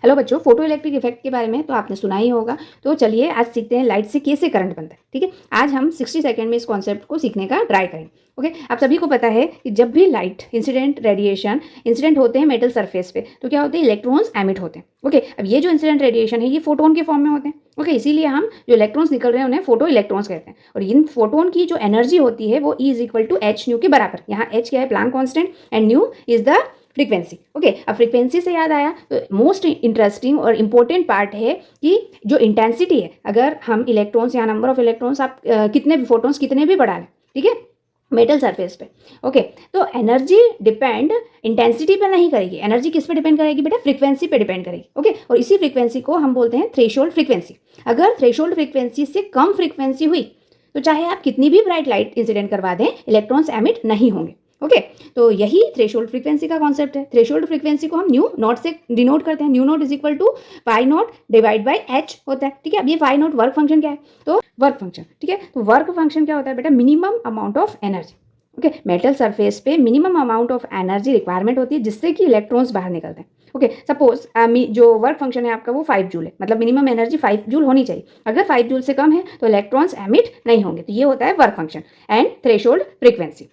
Hello बच्चों, photo electric effect के बारे में तो आपने सुना ही होगा। तो चलिए आज सीखते हैं लाइट से कैसे करंट बनता है। ठीक है, आज हम 60 सेकंड में इस कॉन्सेप्ट को सीखने का ट्राई करेंगे। ओके, आप सभी को पता है कि जब भी लाइट रेडिएशन इंसिडेंट होते हैं मेटल सरफेस पे, तो क्या होते हैं, इलेक्ट्रॉन्स एमिट होते हैं। ओके, अब ये जो इंसिडेंट रेडिएशन है ये फोटोन के फॉर्म में होते हैं। ओके, इसीलिए हम जो इलेक्ट्रॉन्स निकल रहे हैं उन्हें फोटो इलेक्ट्रॉन्स कहते हैं। और इन फोटोन की जो एनर्जी होती है वो E is equal to H nu के बराबर। यहाँ एच क्या है, Planck constant, and nu is the frequency. Okay, अब फ्रीक्वेंसी से याद आया तो मोस्ट इंटरेस्टिंग और इम्पोर्टेंट पार्ट है कि जो इंटेंसिटी है, अगर हम इलेक्ट्रॉन्स या नंबर ऑफ इलेक्ट्रॉन्स आप कितने भी फोटोन्स कितने भी बढ़ा लें, ठीक है, मेटल सरफेस पे। ओके, तो एनर्जी डिपेंड इंटेंसिटी पे नहीं करेगी। एनर्जी किस पे डिपेंड करेगी बेटा, फ्रीक्वेंसी पे डिपेंड करेगी। ओके, और इसी फ्रीक्वेंसी को हम बोलते हैं थ्रेशोल्ड फ्रीक्वेंसी। अगर थ्रेशोल्ड फ्रीक्वेंसी से कम फ्रीक्वेंसी हुई तो चाहे आप कितनी भी ब्राइट लाइट इंसिडेंट करवा दें, इलेक्ट्रॉन्स एमिट नहीं होंगे। ओके, तो यही थ्रेशोल्ड फ्रीक्वेंसी का कॉन्सेप्ट है। थ्रेशोल्ड फ्रीक्वेंसी को हम न्यू नॉट से डिनोट करते हैं। Nu naught is equal to pi naught divide by H होता है। ठीक है, अब ये पाई नॉट वर्क फंक्शन क्या है, तो वर्क फंक्शन। ठीक है, तो वर्क फंक्शन क्या होता है बेटा, minimum amount of energy. Okay, metal surface पे minimum amount of energy requirement होती है जिससे कि इलेक्ट्रॉन्स बाहर निकलते हैं। ओके, सपोज जो वर्क फंक्शन है आपका वो 5 जूल है, मतलब मिनिमम एनर्जी 5 जूल होनी चाहिए। अगर 5 जूल से कम है तो इलेक्ट्रॉन्स एमिट नहीं होंगे। तो ये होता है work function and threshold frequency.